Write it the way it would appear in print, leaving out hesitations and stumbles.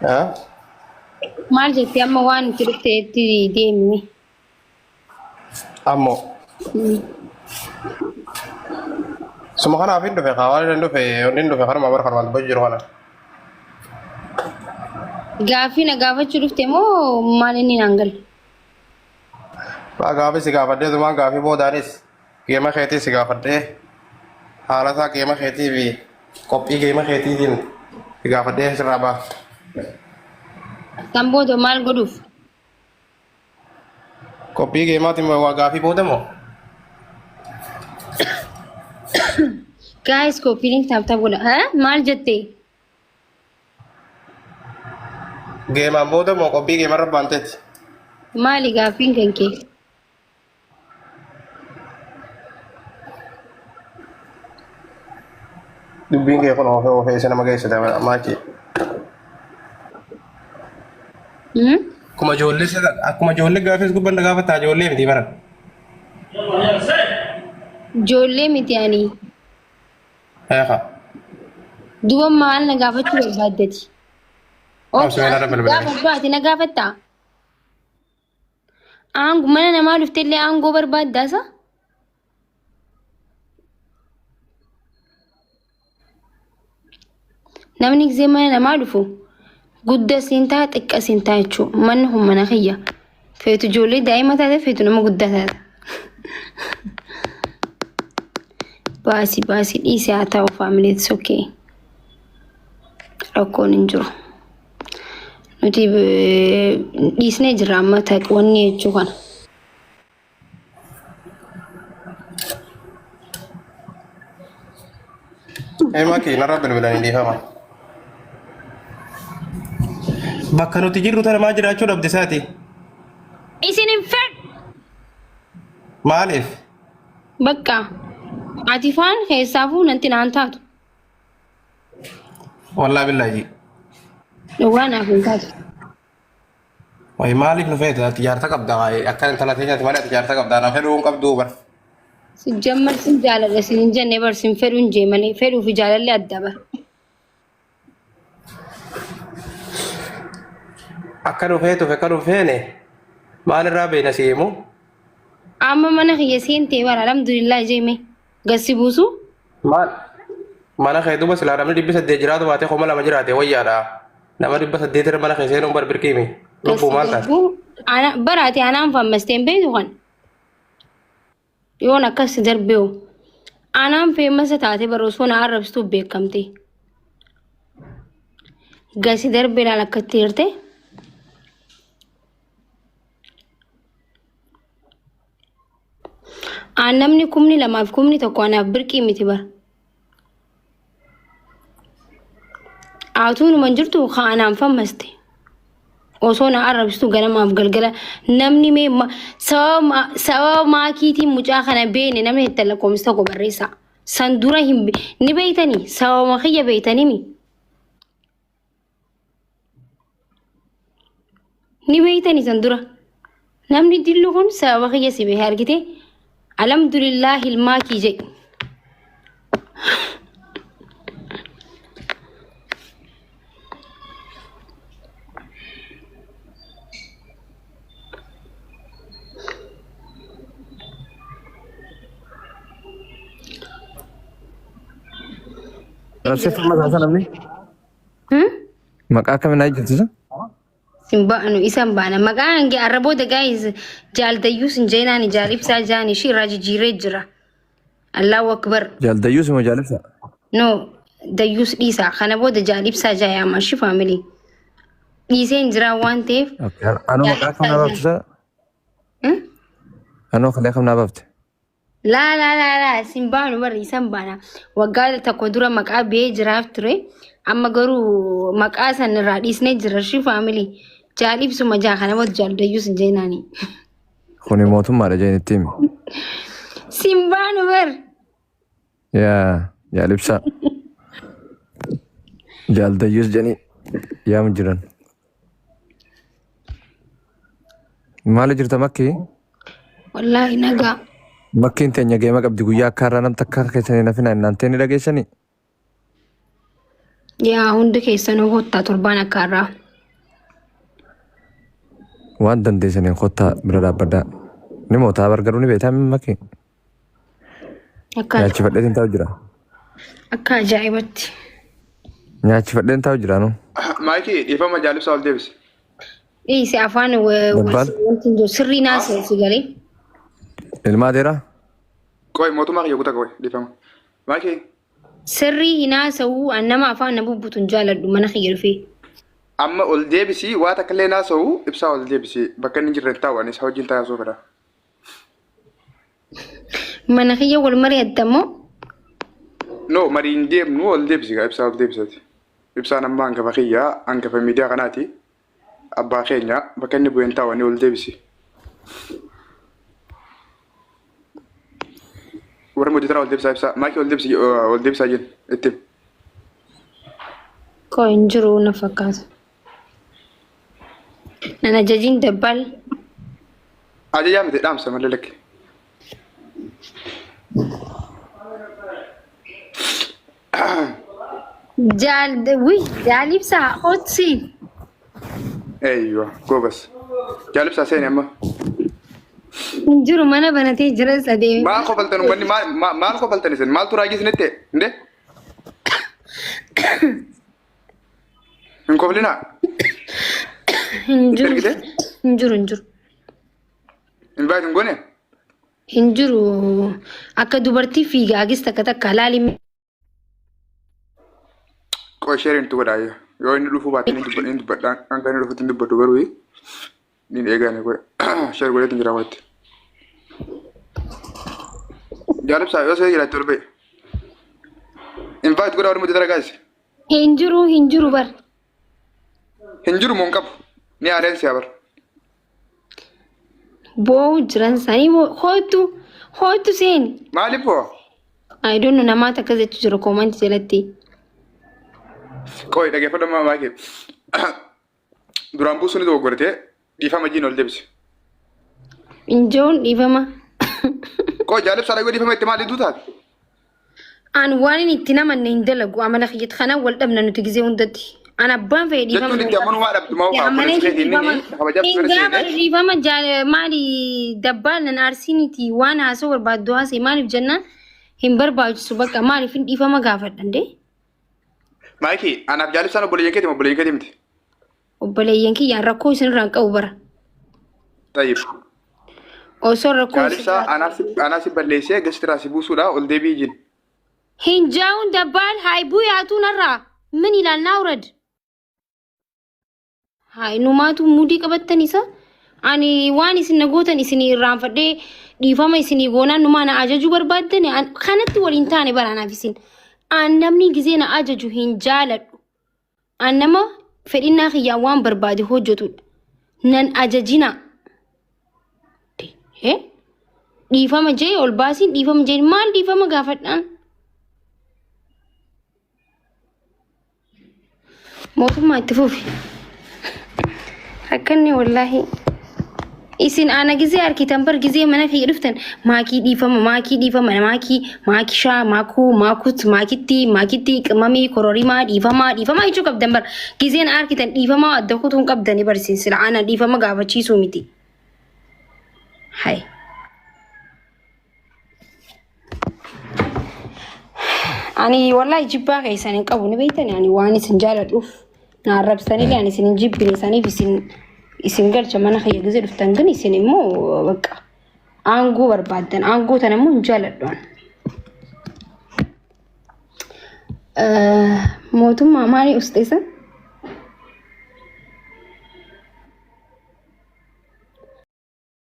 ها maal jettee amma waan itti dhufteetti deemni. امو سما خنا فين دو في خوالي ندو في ندو في خرما بر خرما بجرو خنا Gaaffii na gaafachuu dhufte moo maal inni naan galu? با غافي سيغا فدي زمان غافي بودانيس كيما خيتي سيغا فدي حالا سا كيما خيتي بي كوبي كيما خيتي دين سيغا فدي سرابا Kan booda maal godhuuf? كوبي كيما تيم غافي بودمو Guys, kooppiin taphata godha. Haa? Maal jettee? كيما بودمو كوبي كيما ربانتت Maali gaaffiin kan kee? دبين كي يكون هو في سنه ما جاي سدا ماكي كما جولي غافيس كو بند غافتا جولي متي برا Ijoollee miti ani. هيخا Duba maal na gaafachuu barbaaddati? سوينا ربنا بلا Gaafadhu ati na gaafattaa? Mana namaa dhuftellee aangoo barbaaddaasa? Namni gisee mana namaa dhufu guddaa siin ta'a xiqqaa siin ta'a jechuudha. Manni kun mana kiyya. Feetu ijoollee daa'ima taate feetu nama guddaa taata. Baasii dhiisee haa ta'u faamiliitis okkee. Rakkoon hin jiru. Nuti dhiisnee jirra amma wanni jechuu kana. اي ماكي نربنا بلا ندي فما بكنو تجيرو ترى ما جرى اشو دبدساتي Isin hin fedhu! مالف Bakka ati faan keessaafuu nanti naan taatu. والله بالله جي Dhowwaa naaf hin taatu. وهي مالف نفيت تجارتك ابدا اكن 38 تجارتك ابدا انا فلون قبضو بر Sijjammar sin jaaladha sin hin jenne bar sin fedhu hin jeemanii fedhuu fi jaalalli adda bar. اكن فيتو فكرو فيني مال الرابي نسيمو Amma mana kiyya seentee bara alhamdulillah jeeme gassi buusu. مال ما انا خيدو بس لا رمي دبس الدجرات واتي خمل ما جراته ويادا نما دبس الدجر ما خيسين عمر بركيمي لبو مالتا Ana baraate anaan fammasteen beeku kan. Yoon akkas darbeewu. Anaan feemasa taate baroo sun arrabstuu beekamte. Gasi darbeedhaan akkatti hirte. Namni kumni lamaaf kumni tokko anaaf birqii miti bara. Atuun man jirtu anaan fammaste. Osoo na arrabsitu ganamaaf galgala namni mee sababa maakiitiin mucaa kana beene namni itti lakkoomsa tokko barreessa. San dura ni beeytanii sababa kiyya beeytanii mi? Ni beeytanii san dura. Namni dillu kun sababa kiyya si beekee argite alhamdulillah hilmaakii jedhe. رسيت ما سلامني مقا كم ناجي Simbaanu isan baana maqaan hangi arrabooda guys jaaldayyuu sin jeenaani jaalibsaa jaani ishii irraa jijjiiree jira. Allahu akbar. جال ديوس ما جالسة No dayyuus dhiisaa kana booda jaalibsaa jaayaama ishii faamilii. Dhiiseen jira waan ta'eef. أنا مقا كم نبافت أنا خليها كم نبافت Laa simbaanu barri isan baana waggaa tokko dura maqaa biyee jiraaf ture amma garuu maqaa san irraa dhiisnee jira ishii faamilii. Jaalibsuma jaa kana booda jaaldayyuu sin jeenaani. خوني موتهم ما رجعين التيم Simbaanu bar. يا لبسا جال ديوس جاني يا مجرن مالي جرت مكي Wallaahi nagaa. مكي انت نجي مك أبدي قويا كارا نم تكار كيسني نفينا إن أنتني لقيسني Yaa hundi keessanuu hottaa torbaan akka irraa. waan dandeessaniin kottaa bira dhaabbadhaa. Ni mootaa bargaruu ni beektaa mimmakii. Nyaachifadhee taa'u jira. Akka ajaa'ibatti. Nyaachifadhee taa'u jira nu. Maayikii dhiifama jaalibsaa ol deebise. Si afaan wanti jiru sirrii naasee si galee. Ilmaa deeraa? Qoy mootummaa kiyya guutaa qoy dhiifama. Maayikii. Sirrii hinaasa'uu nama afaan na bubbutuun jaaladhu mana kiyya dhufee. Amma ol deebisii waa takka illee naasa'uu ibsaa ol deebisii bakka inni jirre taa'u anis hojiin taasisuu fedha. Mana kiyya wal mari'attamoo? No mariin deemnu ol deebisii gaa ibsaa ol deebisati. Ibsaan amma hangafa kiyyaa hangafa miidiyaa kanaati. Abbaa keenya bakka inni bu'een taa'u ani ol deebisii. Warra mootii tanaa ol deebisaa ibsaa maakii ol deebisaa jennu itti. Koo hin jiru na fakkaata. Nan ajajiin dabbal. Ajajaa miti dhaamsa malee lakke. Jaalibsaa hotsiin. Eeyyoo goobas. Jaalibsaa seeni amma. Hin jiru mana banatee jira sadee. Maal qofaltan uummanni maal qofaltan isin maaltu raajii isinitti inde? Hin qoflinaa? Hin jiru. Hin jiru hin jiru. Invite hin goone? Hin jiru akka dubartii fiigaagis takka takka laali. Qoy sheeriin tu godhaayyoo. Yoo inni dhufuu baate inni dubbadhaan hanga inni dhufutti hin dubbatu garuu niin eegaane qoy sheer godheetiin jira watti. Jaalibsaa yoo see jiraatti ol ba'e. Invite godhaa warri mootii daragaasi. Hin jiru bar. Hin jiru moo hin qabu? Ni aadeen siyaa bar. Boo jiran sanii hootu seeni. Maaliif hoo? I don't know namaata akkas jechuu jira koomanti jalatti. Qoy dhageeffadhamaa maakee. Duraan buusuun itti goggortee dhiifama jiin ol deebise. Injoon dhiifama. Qoy jaalibsaa dhagoo dhiifama itti maal iddoo taate? An waan inni itti namanne hin dalagu amala kiyyatti kana wal dhabna nuti gizee hundatti. An abbaan fa'ee dhiifama. Jettuun itti amanumaa dhabdu maa uffaa fuula sikeetii inni kabajaaf ture seenee. Dhiifama maali dabbaan nan arsiiniti waan haasoo barbaaddu haasee maaliif jennaan hin barbaachisu bakka maaliif hin dhiifama gaafadhan dee. Maayikii anaaf jaalibsaan obboleeyyan keetii miti. Obboleeyyan kiyyaan rakkoo isinirraa hin qabu bara. Tayyib. Osoo rakkoo jaalibsaa anaaf si balleessee gastiraa si buusuudha ol deebii jiin. Hin jaa'uun dabbaan haayibuu yaatuun irraa min ilaalnaa urad. Numaatu mudii qabattan isa. Ani waan isin nagootan isinii irraanfadhee dhiifama isinii goonaan numaa na ajajuu barbaaddan kanatti waliin taane baraanaaf isin. An namni gizee na ajaju hin jaaladhu. An nama fedhinnaa kiyyaan waan barbaade hojjetudha. Nan ajajina. Dhiifama jee ol baasiin dhiifama jee maal dhiifama gaafadhaan? Mootummaa itti fufi. Akkanni wallaahi. Isin ana gizee arkitan bar gizee mana kiyya dhuftan maakii dhiifama maakii shaa maakitti qimamii kororimaa dhiifama jechuu qabdan bar gizeen arkitan dhiifama adda kutuun qabdani barsiin sila ana dhiifama gaafachiisuu miti. Hai. Ani wallahi jibbaa keessan hin qabu ni beektani ani waan isin jaaladhuuf na arrabsanii ani isin hin jibbine saniif isin galcha mana kiyya gizee dhuftan gan isin immoo bakka aangoo barbaaddan aangoo tan immoo hin jaaladhu. Mootummaa maali usteessan?